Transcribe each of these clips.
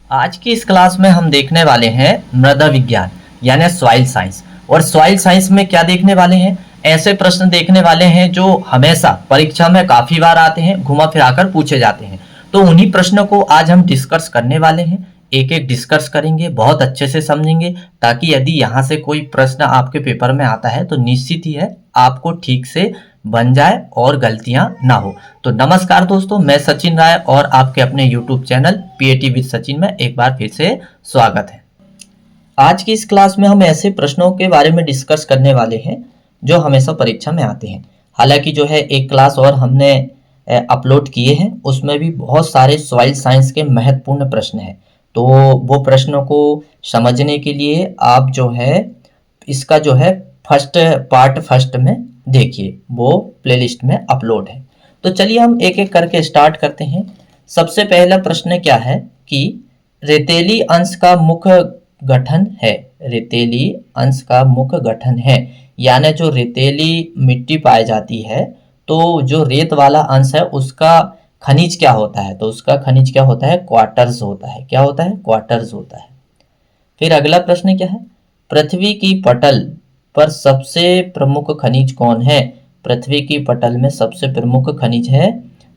आज की इस क्लास में हम देखने वाले हैं मृदा विज्ञान यानी सॉइल साइंस। और सॉइल साइंस में क्या देखने वाले हैं? ऐसे प्रश्न देखने वाले हैं जो हमेशा परीक्षा में काफी बार आते हैं, घुमा फिराकर पूछे जाते हैं। तो उन्हीं प्रश्नों को आज हम डिस्कस करने वाले हैं। एक एक डिस्कस करेंगे, बहुत अच्छे से समझेंगे, ताकि यदि यहाँ से कोई प्रश्न आपके पेपर में आता है तो निश्चित ही है आपको ठीक से बन जाए और गलतियां ना हो। तो नमस्कार दोस्तों, मैं सचिन राय और आपके अपने YouTube channel PAT with Sachin में एक बार फिर से स्वागत है। आज की इस क्लास में हम ऐसे प्रश्नों के बारे में डिस्कस करने वाले हैं जो हमेशा परीक्षा में आते हैं। हालांकि जो है एक क्लास और हमने अपलोड किए हैं, उसमें भी बहुत सारे सॉइल साइंस के महत्वपूर्ण प्रश्न हैं। तो वो प्रश्नों को समझने के लिए आप जो है इसका जो है फर्स्ट में देखिए, वो प्लेलिस्ट में अपलोड है। तो चलिए हम एक एक करके स्टार्ट करते हैं। सबसे पहला प्रश्न क्या है कि रेतीली अंश का मुख्य गठन है। रेतीली अंश का मुख्य गठन है यानी जो रेतीली मिट्टी पाई जाती है, तो जो रेत वाला अंश है उसका खनिज क्या होता है? तो उसका खनिज क्या होता है? क्वार्टर्स होता है। क्या होता है? क्वार्टर्स होता है। फिर अगला प्रश्न क्या है? पृथ्वी की पटल पर सबसे प्रमुख खनिज कौन है? पृथ्वी की पटल में सबसे प्रमुख खनिज है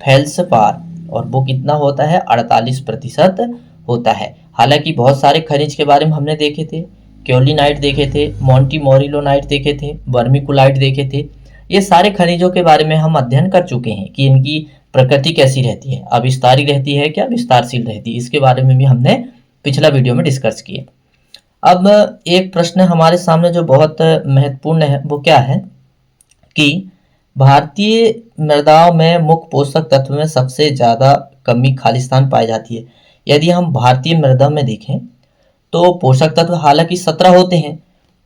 फेल्सपार, और वो कितना होता है? 48% होता है। हालांकि बहुत सारे खनिज के बारे में हमने देखे थे, क्योलिनाइट देखे थे, मोंटी मोरिलोनाइट देखे थे, वर्मिकुलाइट देखे थे। ये सारे खनिजों के बारे में हम अध्ययन कर चुके हैं कि इनकी प्रकृति कैसी रहती है, अविस्तारी रहती है क्या विस्तारशील रहती है। इसके बारे में भी हमने पिछला वीडियो में डिस्कस किया। अब एक प्रश्न हमारे सामने जो बहुत महत्वपूर्ण है वो क्या है कि भारतीय मृदाओं में मुख्य पोषक तत्व में सबसे ज़्यादा कमी खालिस्तान पाई जाती है। यदि हम भारतीय मृदा में देखें तो पोषक तत्व हालांकि 17 होते हैं,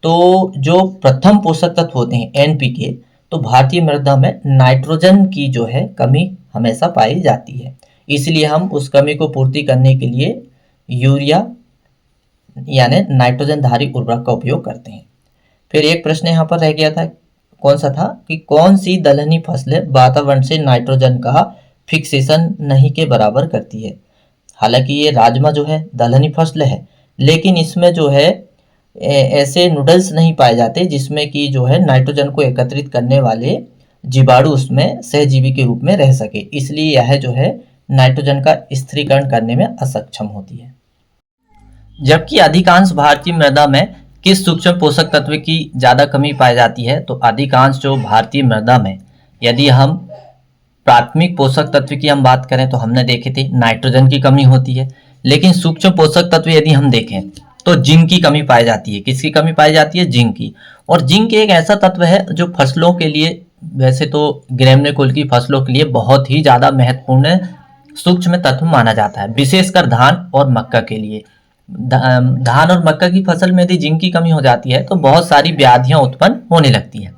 तो जो प्रथम पोषक तत्व होते हैं एनपीके, तो भारतीय मृदा में नाइट्रोजन की जो है कमी हमेशा पाई जाती है। इसलिए हम उस कमी को पूर्ति करने के लिए यूरिया यानी नाइट्रोजन धारी उर्वरक का उपयोग करते हैं। फिर एक प्रश्न यहाँ पर रह गया था, कौन सा था कि कौन सी दलहनी फसलें वातावरण से नाइट्रोजन का फिक्सेशन नहीं के बराबर करती है। हालांकि ये राजमा जो है दलहनी फसल है, लेकिन इसमें जो है ऐसे नूडल्स नहीं पाए जाते जिसमें कि जो है नाइट्रोजन को एकत्रित करने वाले जीवाणु उसमें सहजीवी के रूप में रह सके। इसलिए यह जो है नाइट्रोजन का स्थिरीकरण करने में असक्षम होती है। जबकि अधिकांश भारतीय मृदा में किस सूक्ष्म पोषक तत्व की ज़्यादा कमी पाई जाती है? तो अधिकांश जो भारतीय मृदा में यदि हम प्राथमिक पोषक तत्व की हम बात करें तो हमने देखे थे नाइट्रोजन की कमी होती है, लेकिन सूक्ष्म पोषक तत्व यदि हम देखें तो जिंक की कमी पाई जाती है। किसकी कमी पाई जाती है? जिंक की। और जिंक एक ऐसा तत्व है जो फसलों के लिए, वैसे तो ग्रेमने कुल की फसलों के लिए बहुत ही ज़्यादा महत्वपूर्ण सूक्ष्म तत्व माना जाता है, विशेषकर धान और मक्का के लिए। धान और मक्का की फसल में यदि जिंक की कमी हो जाती है तो बहुत सारी व्याधियां उत्पन्न होने लगती हैं।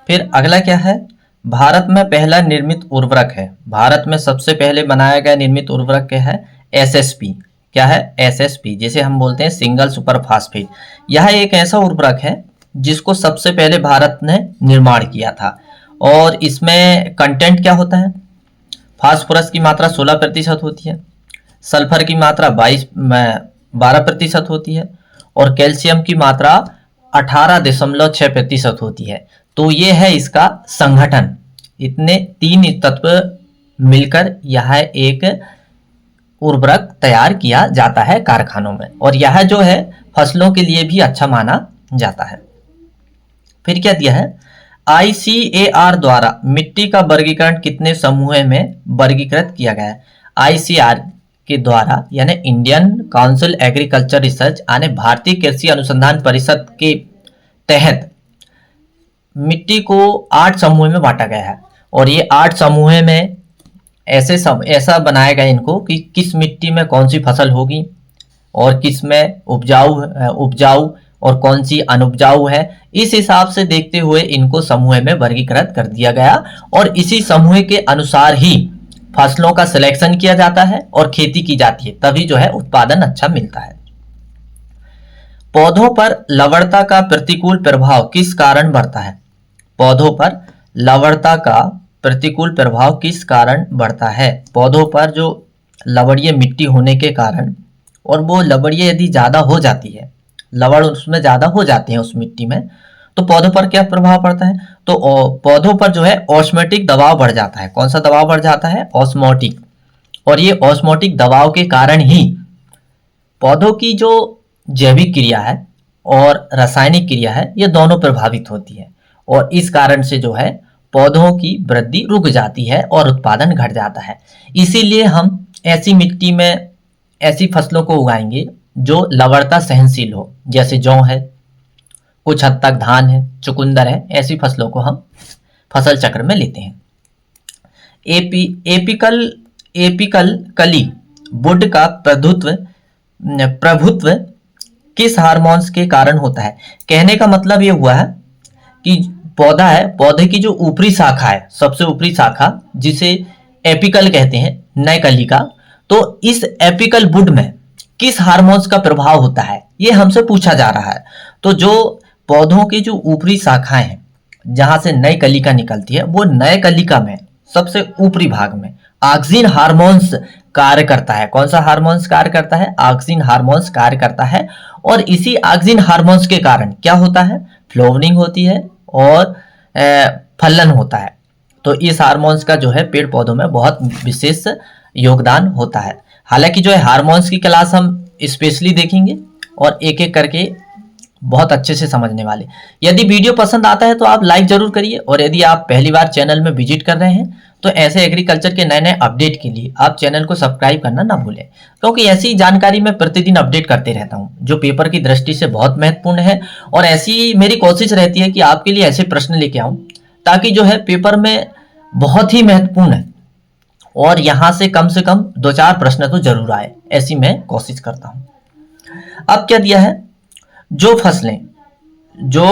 फिर अगला क्या है? भारत में पहला निर्मित उर्वरक है। भारत में सबसे पहले बनाया गया निर्मित उर्वरक क्या है? एसएसपी। क्या है? एसएसपी, जिसे हम बोलते हैं सिंगल सुपर फास्फेट। यह एक ऐसा उर्वरक है जिसको सबसे पहले भारत ने निर्माण किया था। और इसमें कंटेंट क्या होता है? फास्फोरस की मात्रा 16% होती है, सल्फर की मात्रा 12% होती है, और कैल्शियम की मात्रा 18.6% होती है। तो ये है इसका संगठन। इतने 3 तत्व मिलकर यह एक उर्वरक तैयार किया जाता है कारखानों में, और यह जो है फसलों के लिए भी अच्छा माना जाता है। फिर क्या दिया है? ICAR द्वारा मिट्टी का वर्गीकरण कितने समूह में वर्गीकृत किया गया है? ICAR के द्वारा यानी इंडियन काउंसिल एग्रीकल्चर रिसर्च यानी भारतीय कृषि अनुसंधान परिषद के तहत मिट्टी को 8 समूह में बांटा गया है। और ये 8 समूह में ऐसा बनाया गया इनको कि किस मिट्टी में कौन सी फसल होगी और किस में उपजाऊ और कौन सी अनुपजाऊ है। इस हिसाब से देखते हुए इनको समूह में वर्गीकृत कर दिया गया, और इसी समूह के अनुसार ही फसलों का सिलेक्शन किया जाता है और खेती की जाती है, तभी जो है उत्पादन अच्छा मिलता है। पौधों पर लवणता का प्रतिकूल प्रभाव किस कारण बढ़ता है? पौधों पर लवणता का प्रतिकूल प्रभाव किस कारण बढ़ता है? पौधों पर जो लवणीय मिट्टी होने के कारण और वो लवड़ियाँ यदि ज़्यादा हो जाती है, लवड़ उसमें ज़्यादा हो जाते हैं उस मिट्टी में, तो पौधों पर क्या प्रभाव पड़ता है? तो पौधों पर जो है ऑस्मोटिक दबाव बढ़ जाता है। कौन सा दबाव बढ़ जाता है? ऑस्मोटिक। और ये ऑस्मोटिक दबाव के कारण ही पौधों की जो जैविक क्रिया है और रासायनिक क्रिया है, ये दोनों प्रभावित होती है, और इस कारण से जो है पौधों की वृद्धि रुक जाती है और उत्पादन घट जाता है। इसीलिए हम ऐसी मिट्टी में ऐसी फसलों को उगाएंगे जो लवणता सहनशील हो, जैसे जौ है, कुछ हद तक धान है, चुकंदर है। ऐसी फसलों को हम फसल चक्र में लेते हैं। एपिकल कली वुड का प्रभुत्व किस हार्मोन्स के कारण होता है? कहने का मतलब ये हुआ है कि पौधा है, पौधे की जो ऊपरी शाखा है, सबसे ऊपरी शाखा जिसे एपिकल कहते हैं, नए कली का, तो इस एपिकल वुड में किस हार्मोन्स का प्रभाव होता है, ये हमसे पूछा जा रहा है। तो जो पौधों की जो ऊपरी शाखाएं हैं, जहां से नई कलिका निकलती है, वो नए कलिका में सबसे ऊपरी भाग में ऑक्सिन हार्मोन्स कार्य करता है। कौन सा हार्मोन्स कार्य करता है? ऑक्सिन हार्मोन्स कार्य करता है। और इसी ऑक्सिन हार्मोन्स के कारण क्या होता है? फ्लावरिंग होती है और फलन होता है। तो इस हार्मोन्स का जो है पेड़ पौधों में बहुत विशेष योगदान होता है। हालांकि जो है हार्मोन्स की क्लास हम स्पेशली देखेंगे और एक एक करके बहुत अच्छे से समझने वाले। यदि वीडियो पसंद आता है तो आप लाइक जरूर करिए, और यदि आप पहली बार चैनल में विजिट कर रहे हैं तो ऐसे एग्रीकल्चर के नए नए अपडेट के लिए आप चैनल को सब्सक्राइब करना ना भूलें, क्योंकि ऐसी जानकारी मैं प्रतिदिन अपडेट करते रहता हूं जो पेपर की दृष्टि से बहुत महत्वपूर्ण है। और ऐसी मेरी कोशिश रहती है कि आपके लिए ऐसे प्रश्न लेके आऊं ताकि जो है पेपर में बहुत ही महत्वपूर्ण है और यहाँ से कम 2-4 प्रश्न तो जरूर आए, ऐसी मैं कोशिश करता हूँ। अब क्या दिया है? जो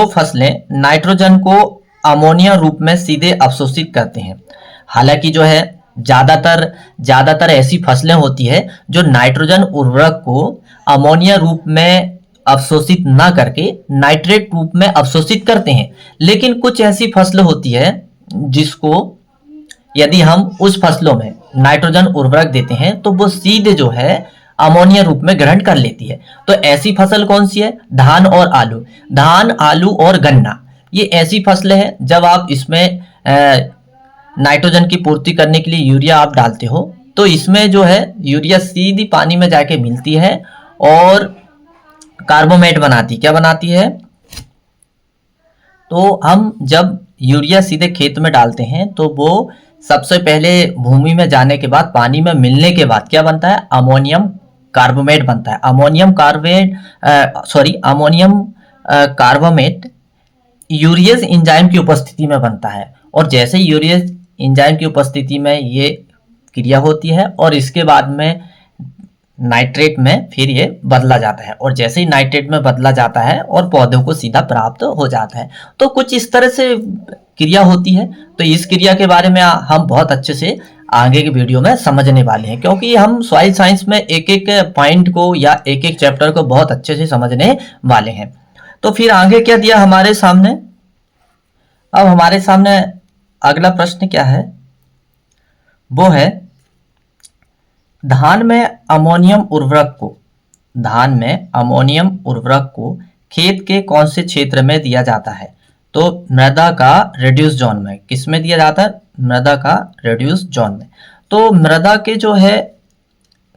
फसलें नाइट्रोजन को अमोनिया रूप में सीधे अवशोषित करते हैं। हालांकि जो है ज्यादातर ऐसी फसलें होती है जो नाइट्रोजन उर्वरक को अमोनिया रूप में अवशोषित ना करके नाइट्रेट रूप में अवशोषित करते हैं। लेकिन कुछ ऐसी फसलें होती है जिसको यदि हम उस फसलों में नाइट्रोजन उर्वरक देते हैं तो वो सीधे जो है अमोनिया रूप में ग्रहण कर लेती है। तो ऐसी फसल कौन सी है? धान और आलू। धान, आलू और गन्ना, ये ऐसी फसलें हैं जब आप इसमें नाइट्रोजन की पूर्ति करने के लिए यूरिया आप डालते हो तो इसमें जो है यूरिया सीधी पानी में जाके मिलती है और कार्बोमेट बनाती। क्या बनाती है? तो हम जब यूरिया सीधे खेत में डालते हैं तो वो सबसे पहले भूमि में जाने के बाद, पानी में मिलने के बाद क्या बनता है? अमोनियम कार्बोमेट बनता है। अमोनियम कार्बोमेट यूरियस एंजाइम की उपस्थिति में बनता है। और जैसे यूरियस एंजाइम की उपस्थिति में ये क्रिया होती है और इसके बाद में नाइट्रेट में फिर ये बदला जाता है, और जैसे ही नाइट्रेट में बदला जाता है और पौधों को सीधा प्राप्त हो जाता है। तो कुछ इस तरह से क्रिया होती है। तो इस क्रिया के बारे में हम बहुत अच्छे से आगे के वीडियो में समझने वाले हैं, क्योंकि हम सॉइल साइंस में एक एक पॉइंट को या एक एक चैप्टर को बहुत अच्छे से समझने वाले हैं। तो फिर आगे क्या दिया हमारे सामने? अब हमारे सामने अगला प्रश्न क्या है? वो है धान में अमोनियम उर्वरक को खेत के कौन से क्षेत्र में दिया जाता है? तो मृदा का रेड्यूस जोन में। किस में दिया जाता है? मृदा का रेड्यूस जोन में। तो मृदा के जो है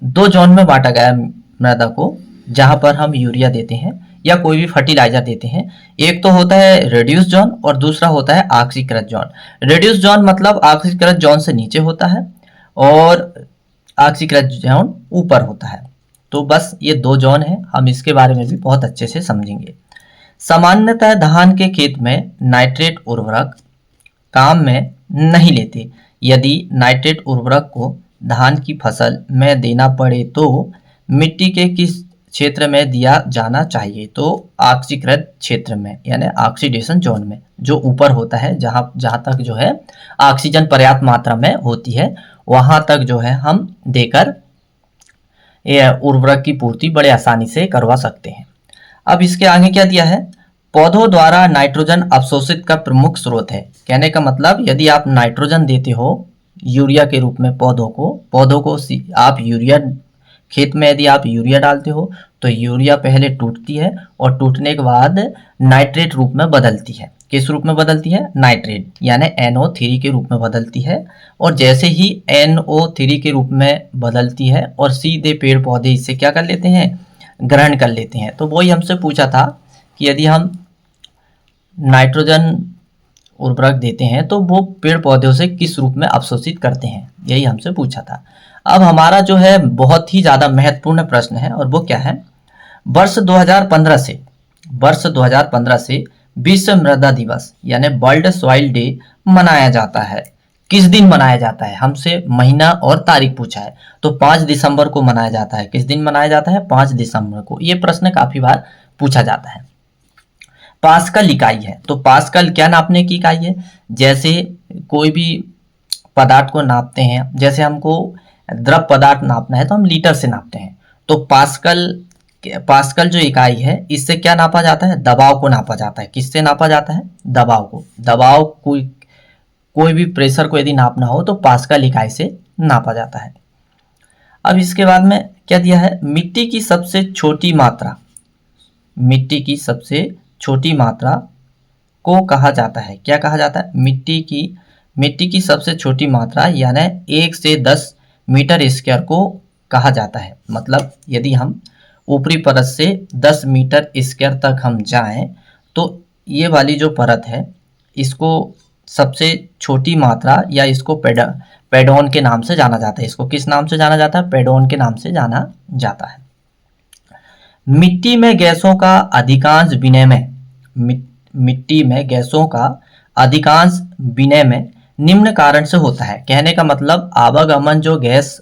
2 जोन में बांटा गया है मृदा को, जहां पर हम यूरिया देते हैं या कोई भी फर्टिलाइजर देते हैं। एक तो होता है रेड्यूस जोन और दूसरा होता है ऑक्सीकृत जोन। रेड्यूस जोन मतलब ऑक्सीकृत जोन से नीचे होता है और ऑक्सीकृत जोन ऊपर होता है। तो बस ये 2 जोन है, हम इसके बारे में भी बहुत अच्छे से समझेंगे। सामान्यतः धान के खेत में नाइट्रेट उर्वरक काम में नहीं लेते। यदि नाइट्रेट उर्वरक को धान की फसल में देना पड़े तो मिट्टी के किस क्षेत्र में दिया जाना चाहिए? तो ऑक्सीकृत क्षेत्र में, यानी ऑक्सीडेशन जोन में, जो ऊपर होता है, जहां तक जो है ऑक्सीजन पर्याप्त मात्रा में होती है, वहां तक जो है हम देकर उर्वरक की पूर्ति बड़े आसानी से करवा सकते हैं। अब इसके आगे क्या दिया है? पौधों द्वारा नाइट्रोजन अवशोषित का प्रमुख स्रोत है। कहने का मतलब यदि आप नाइट्रोजन देते हो यूरिया के रूप में पौधों को आप यूरिया खेत में यदि आप यूरिया डालते हो तो यूरिया पहले टूटती है और टूटने के बाद नाइट्रेट रूप में बदलती है। किस रूप में बदलती है? नाइट्रेट, यानी NO3 के रूप में बदलती है। और जैसे ही NO3 के रूप में बदलती है और सीधे पेड़ पौधे इससे क्या कर लेते हैं? ग्रहण कर लेते हैं। तो वही हमसे पूछा था कि यदि हम नाइट्रोजन उर्वरक देते हैं तो वो पेड़ पौधों से किस रूप में अवशोषित करते हैं, यही हमसे पूछा था। अब हमारा जो है बहुत ही ज़्यादा महत्वपूर्ण प्रश्न है और वो क्या है? वर्ष 2015 से विश्व मृदा दिवस यानी वर्ल्ड सॉइल डे मनाया जाता है। किस दिन मनाया जाता है? हमसे महीना और तारीख पूछा है। तो 5 दिसंबर को मनाया जाता है। किस दिन मनाया जाता है? 5 दिसंबर को। ये प्रश्न काफी बार पूछा जाता है। पास्कल इकाई है, तो पास्कल क्या नापने की इकाई है? जैसे कोई भी पदार्थ को नापते हैं, जैसे हमको द्रव पदार्थ नापना है तो हम लीटर से नापते हैं। तो पास्कल जो इकाई है इससे क्या नापा जाता है? दबाव को नापा जाता है। किससे नापा जाता है? दबाव को। दबाव कोई भी प्रेशर को यदि नापना हो तो पास्कल इकाई से नापा जाता है। अब इसके बाद में क्या दिया है? मिट्टी की सबसे छोटी मात्रा, मिट्टी की सबसे छोटी मात्रा को कहा जाता है, क्या कहा जाता है? मिट्टी की सबसे छोटी मात्रा यानी 1 से 10 मीटर स्क्वायर को कहा जाता है। मतलब यदि हम ऊपरी परत से 10 मीटर स्क्वायर तक हम जाएं तो ये वाली जो परत है इसको सबसे छोटी मात्रा या इसको पेडोन के नाम से जाना जाता है। इसको किस नाम से जाना जाता है? पेडोन के नाम से जाना जाता है। मिट्टी में गैसों का अधिकांश विनिमय, मिट्टी में गैसों का अधिकांश विनिमय निम्न कारण से होता है। कहने का मतलब आवागमन जो गैस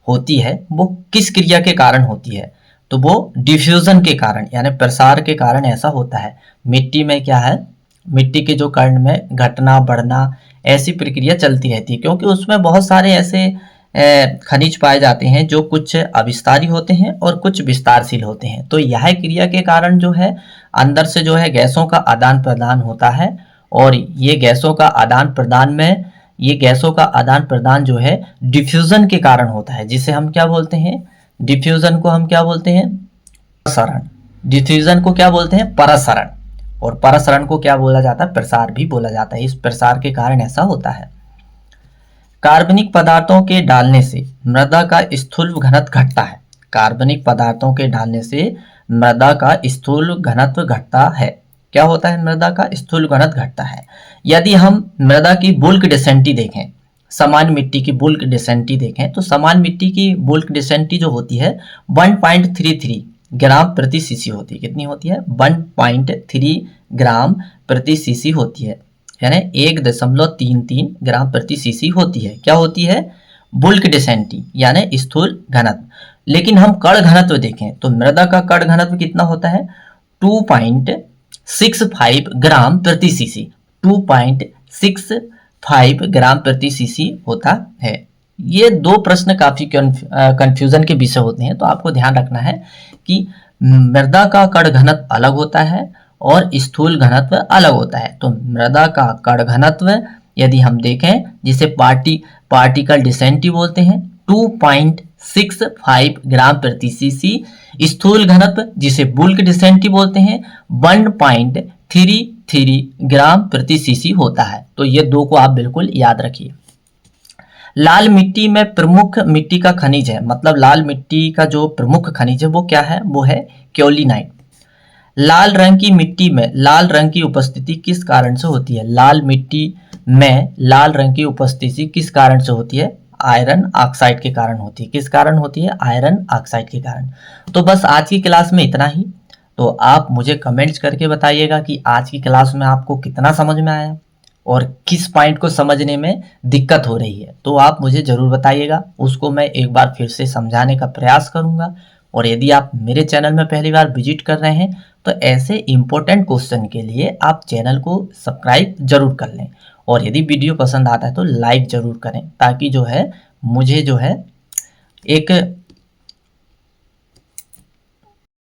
होती है वो किस क्रिया के कारण होती है? तो वो डिफ्यूजन के कारण यानी प्रसार के कारण ऐसा होता है। मिट्टी में क्या है? मिट्टी के जो कण में घटना बढ़ना ऐसी प्रक्रिया चलती रहती है, क्योंकि उसमें बहुत सारे ऐसे खनिज पाए जाते हैं जो कुछ अविस्तारी होते हैं और कुछ विस्तारशील होते हैं। तो यह क्रिया के कारण जो है अंदर से जो है गैसों का आदान प्रदान होता है और ये गैसों का आदान प्रदान जो है डिफ्यूजन के कारण होता है, जिसे हम क्या बोलते हैं? डिफ्यूजन को हम क्या बोलते हैं? प्रसरण। डिफ्यूजन को क्या बोलते हैं? प्रसरण। और प्रसरण को क्या बोला जाता है? प्रसार भी बोला जाता है। इस प्रसार के कारण ऐसा होता है। कार्बनिक पदार्थों के डालने से मृदा का स्थूल घनत्व घटता है। कार्बनिक पदार्थों के डालने से मृदा का स्थूल घनत्व घटता है। क्या होता है? मृदा का स्थूल घनत्व घटता है। यदि हम मृदा की बुल्क डेंसिटी देखें, समान मिट्टी की बुल्क डेंसिटी देखें तो समान मिट्टी की बुल्क डेंसिटी जो होती है 1.33 ग्राम प्रति सीसी होती है। कितनी होती है? 1.3 ग्राम प्रति सीसी होती है, यानी 1.33 ग्राम प्रति सीसी होती है। क्या होती है? बुल्क डेंसिटी यानी स्थूल घनत्व। लेकिन हम कण घनत्व देखें तो मृदा का कण घनत्व कितना होता है? 2.65 ग्राम प्रति सीसी। 2.65 ग्राम प्रति सीसी होता है। ये दो प्रश्न काफी कंफ्यूजन के विषय होते हैं, तो आपको ध्यान रखना है कि मृदा का कण घनत्व अलग होता है और स्थूल घनत्व अलग होता है। तो मृदा का कण घनत्व यदि हम देखें जिसे पार्टिकल डेंसिटी बोलते हैं 2.65 ग्राम प्रति सीसी। स्थूल घनत्व जिसे बुल्क डेंसिटी बोलते हैं 1.33 ग्राम प्रति सीसी होता है। तो ये दो को आप बिल्कुल याद रखिए। लाल मिट्टी में प्रमुख मिट्टी का खनिज है, मतलब लाल मिट्टी का जो प्रमुख खनिज है वो क्या है? वो है केओलिनाइट। लाल रंग की मिट्टी में लाल रंग की उपस्थिति किस कारण से होती है? लाल मिट्टी में लाल रंग की उपस्थिति किस कारण से होती है? आयरन ऑक्साइड के कारण होती है। किस कारण होती है? आयरन ऑक्साइड के कारण। तो बस आज की क्लास में इतना ही। तो आप मुझे कमेंट्स करके बताइएगा कि आज की क्लास में आपको कितना समझ में आया और किस पॉइंट को समझने में दिक्कत हो रही है। तो आप मुझे ज़रूर बताइएगा, उसको मैं एक बार फिर से समझाने का प्रयास करूँगा। और यदि आप मेरे चैनल में पहली बार विजिट कर रहे हैं तो ऐसे इम्पोर्टेंट क्वेश्चन के लिए आप चैनल को सब्सक्राइब जरूर कर लें। और यदि वीडियो पसंद आता है तो लाइक ज़रूर करें, ताकि जो है मुझे जो है एक